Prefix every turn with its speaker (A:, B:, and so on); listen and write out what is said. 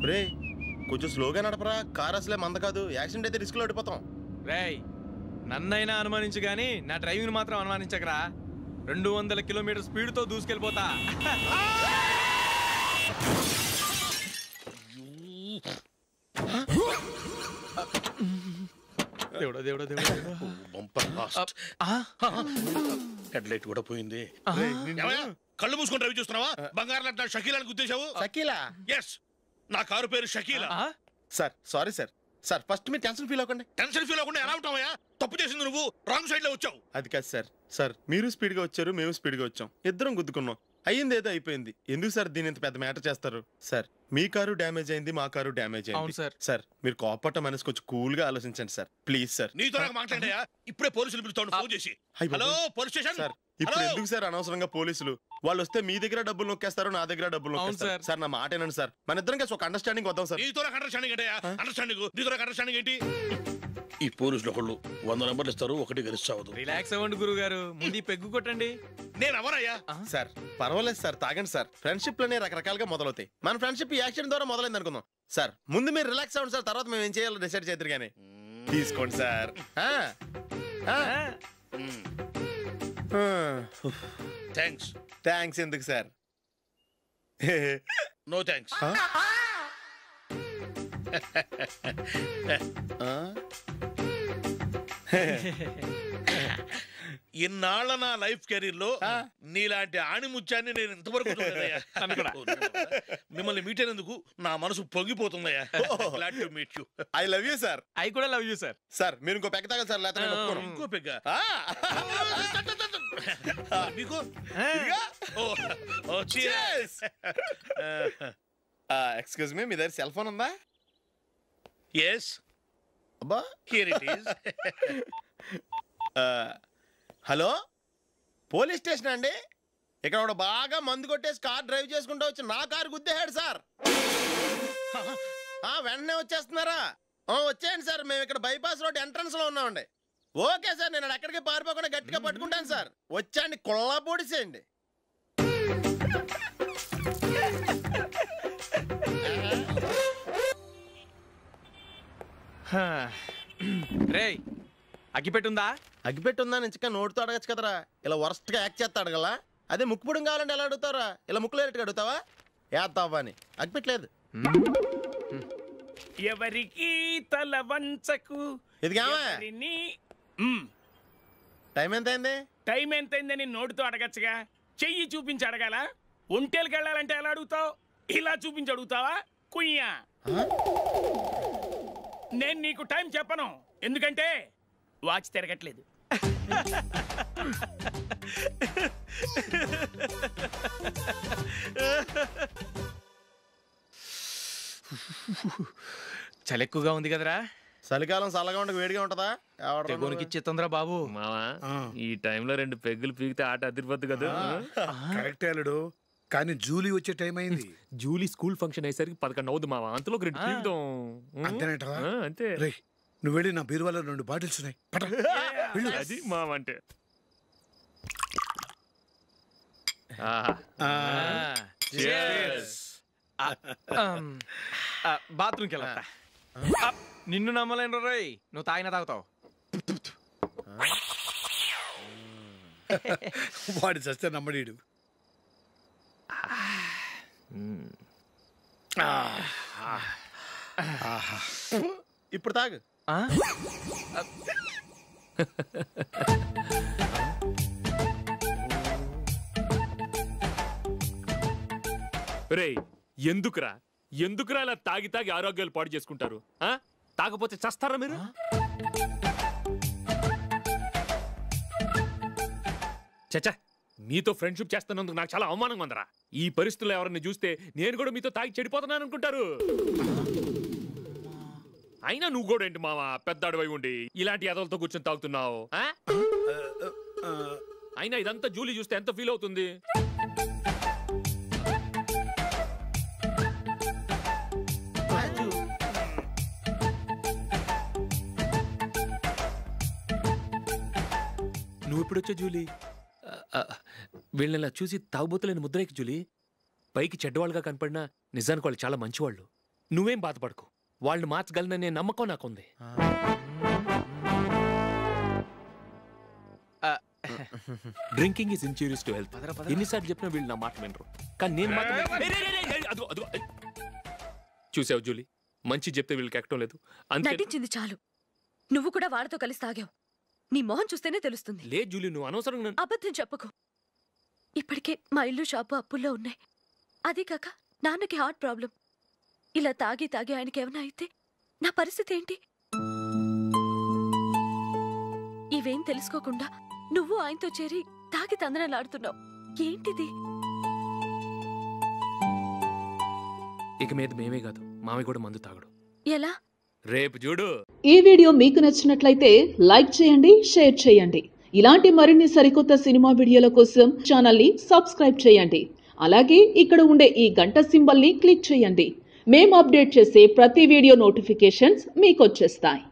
A: రే కొంచెం స్లోగా నడపరా, కార్ అసలే మంద కాదు, యాక్సిడెంట్ అయితే రిస్క్ లో ఓడిపోతాం.
B: రేయ్ నన్నైనా అనుమానించు గాని నా డ్రైవింగ్ మాత్రం అనుమానించకరా. 200 కిలోమీటర్ స్పీడ్ తో దూసుకెళ్ళిపోతా. దేవుడా దేవుడా దేవుడా
C: బంపర్ లాస్ట్. హెడ్ లైట్ కూడా పోయింది. కళ్ళు మూసుకొని డ్రైవ్ చూస్తున్నావా? బంగారం లాంటి షకీలాని గుద్దేశావు.
A: షకీలా?
C: ఎస్, నా కారు పేరు Shakeela.
A: Sir sorry sir. Sir first మీరు టెన్షన్ ఫీల్ అవ్వకండి.
C: టెన్షన్ ఫీల్ అవ్వకుండా ఎలా ఉంటావయ్యా? తప్పు చేసింది నువ్వు, రాంగ్ సైడ్ లో వచ్చావు.
A: అది కాదు సార్. సార్ మీరు స్పీడ్ గా వచ్చారు, మేము స్పీడ్ గా వచ్చాం, ఇద్దరం గుద్దుకున్నాం. అయ్యింది ఏదో అయిపోయింది. ఎందుకు సార్ దీని ఇంత పెద్ద మ్యాటర్ చేస్తారు? సార్ మీ కారు డ్యామేజ్ అయింది, మా కారు డ్యామేజ్ అయింది. సార్ మీరు కోపట్ట మనసు కొంచెం కూల్ గా ఆలోచించండి సార్, ప్లీజ్ సార్.
C: నీతో మాట్లాడయా? ఇప్పుడే పోలీసులు పిలుస్తాను, ఫోన్ చేసి. Hello police station.
A: సార్ ఇప్పుడు ఎందుకు సార్ అనవసరంగా పోలీసులు? వాళ్ళు వస్తే మీ దగ్గర డబ్బులు నొక్కేస్తారు, నా దగ్గర డబ్బులు నొక్కేస్తారు. సార్ నా మాట ఏనండి సార్, మన ఇద్దరం కలిసి ఒక అండర్స్టాండింగ్ వద్దాం సార్.
C: నీతో అండర్స్టాండింగ్ ఏంటయ్యా? అండర్స్టాండింగ్ ఏంటి? ఈ పోలీసులు ఒకళ్ళు 100 నెంబర్లు ఇస్తారు, ఒకటి గెలుస్తావదు.
B: రిలాక్స్ అవ్వండి గురువు గారు, ముందు పెగ్గు కొట్టండి.
C: నేను ఎవరయ్యా?
A: సార్ పర్వాలేదు సార్, తాగండి సార్. ఫ్రెండ్షిప్ లోనే రకరకాలుగా మొదలవుతాయి. మన ఫ్రెండ్షిప్ ఈ యాక్సిడెంట్ ద్వారా మొదలైంది అనుకుందాం. సార్ ముందు మీరు రిలాక్స్ అవ్వండి సార్, తర్వాత మేము ఏం చేయాలో డిసైడ్ చేద్దరు కానీ. తీసుకోండి సార్. థ్యాంక్స్ ఎందుకు సార్?
C: No thanks. ఇన్నాళ్ళ నా లైఫ్ కెరీర్ లో నీలాంటి ఆణిముత్యాన్ని నేను ఇంతవరకు చూడలేదయ్యా. మిమ్మల్ని మీట్ అయినందుకు నా మనసు పొంగిపోతుందయ్యా. Glad to meet you.
A: I love you sir.
B: I కూడా లవ్ యూ సార్.
A: సార్ మీరు ఇంకో పెగ్గ తాగండి సార్, లేకపోతే
C: ఇంకో పెగ్గ మీకు.
A: ఎక్స్క్యూజ్ మీ, మీ దగ్గర సెల్ ఫోన్ ఉందా?
C: ఎస్, అబ్బా here it is.
A: Hello, police station అండి. ఇక్కడ ఒక బాగా మందు కొట్టేసి కార్ డ్రైవ్ చేసుకుంటూ వచ్చి నా కారు గుద్దేశాడు సార్. వెంటనే వచ్చేస్తున్నారా? వచ్చేయండి సార్, మేము ఇక్కడ బైపాస్ రోడ్ ఎంట్రన్స్ లో ఉన్నామండి. ఓకే సార్, నేను ఎక్కడికి పారిపోకుండా గట్టిగా పట్టుకుంటాను సార్. వచ్చాండి, కుళ్ళ పొడిసేయండి.
B: రేయ్ అగ్గిపెట్టుందా?
A: అగ్గిపెట్టుందా నుంచి నోటితో అడగచ్చు కదరా, ఇలా వరస్ట్ గా యాక్ట్ చేస్తా అడగలా. అదే ముక్కుపుడు కావాలంటే ఎలా అడుగుతారా? ఇలా ముక్కులేటట్టుగా అడుగుతావా? ఏత్తావా అని. అగ్గిపెట్టలేదు.
D: ఎవరికి తల వంచకు.
A: ఇది టైం ఎంత అయింది?
D: టైం ఎంతైందని నోటితో అడగచ్చుగా, చెయ్యి చూపించి అడగాల. ఒంటేలకు వెళ్ళాలంటే ఎలా అడుగుతావు? ఇలా చూపించి అడుగుతావా? కుయ్యా, నేను నీకు టైం చెప్పను, ఎందుకంటే వాచ్ తిరగట్లేదు.
B: చలి ఎక్కువగా ఉంది కదరా?
A: చలికాలం చల్లగా ఉండక వేడిగా ఉంటదా?
B: తెగోనికి ఇచ్చేతుందిరా బాబు.
E: మావా ఈ టైంలో 2 పెగ్గులు పీకితే ఆట అదిరిపోద్దు కదా.
F: కరెక్టే అల్లుడు, కానీ జూలీ వచ్చే టైం అయింది.
E: జూలీ స్కూల్ ఫంక్షన్ అయ్యేసరికి 11 అవుతుంది మావా, అంతలో 2 పీకుతాం.
F: అంతేనేటరా?
E: అంతే.
F: రే నువ్వు వెళ్ళి నా బీరువాలో 2 బాటిల్స్ ఉన్నాయి,
E: అది మావా అంటే.
B: బాత్రూమ్కి వెళ్ళా. నిన్ను నమ్మలేను రోయ్, నువ్వు తాగినా తాగుతావు.
F: వాడి చస్తే నమ్మడీడు.
A: ఇప్పుడు తాగు.
E: రేయ్ ఎందుకురా ఇలా తాగి తాగి ఆరోగ్యాలు పాడు చేసుకుంటారు? తాగపోతే చస్తారా మీరు? చచ్చా, మీతో ఫ్రెండ్షిప్ చేస్తున్నందుకు నాకు చాలా అవమానంగా ఉందరా. ఈ పరిస్థితుల్లో ఎవరిని చూస్తే నేను కూడా మీతో తాగి చెడిపోతున్నాను అనుకుంటారు. అయినా నువ్వు కూడా ఏంటి మావా, పెద్ద అడవై ఉండి ఇలాంటి ఎదలతో కూర్చొని తాగుతున్నావు? అయినా ఇదంతా జూలీ చూస్తే ఎంత ఫీల్ అవుతుంది? నువ్వు ఇప్పుడొచ్చా జూలీ? వీళ్ళని చూసి తాగుబోతులేని ముద్రేకి జూలీ. పైకి చెడ్డవాళ్ళుగా కనపడినా నిజానికి వాళ్ళు చాలా మంచివాళ్ళు. నువ్వేం బాధపడకు, వాళ్ళు మార్చగలననే నమ్మకం నాకుంది. Drinking is injurious to health. ఎన్నిసార్లు చెప్పినా వీళ్ళు నా మాట వినరు, కానీ నేను మాత్రం చూసావు జూలీ, మంచి చెప్తే వీళ్ళకి ఎక్కడం లేదు.
G: నటించింది చాలు. నువ్వు కూడా వాడితో కలిసి తాగావు. నీ మొహం చూస్తేనే తెలుస్తుంది.
E: లే జూలీ, నువ్వు అనవసరంగా
G: అబద్ధం చెప్పకు. ఇప్పటికే మా ఇల్లు షాపు అప్పుల్లో ఉన్నాయి. అదే కాక నాన్నకి హార్ట్ ప్రాబ్లం. ఇలా తాగి తాగి ఆయనకి ఏమైనా అయితే నా పరిస్థితి ఏంటి? ఇవేం తెలుసుకోకుండా నువ్వు ఆయనతో చేరి తాగి తందనలాడుతున్నావు. ఏంటిది?
E: ఇక మీద మేమే కాదు, మావి కూడా మందు తాగడు.
G: ఎలా?
E: రేపు చూడు.
H: ఈ వీడియో మీకు నచ్చినట్లయితే లైక్ చేయండి, షేర్ చేయండి. ఇలాంటి మరిన్ని సరికొత్త సినిమా వీడియోల కోసం ఛానల్ని సబ్స్క్రైబ్ చేయండి. అలాగే ఇక్కడ ఉండే ఈ గంట సింబల్ని క్లిక్ చేయండి. మేము అప్డేట్ చేసే ప్రతి వీడియో నోటిఫికేషన్స్ మీకు వచ్చేస్తాయి.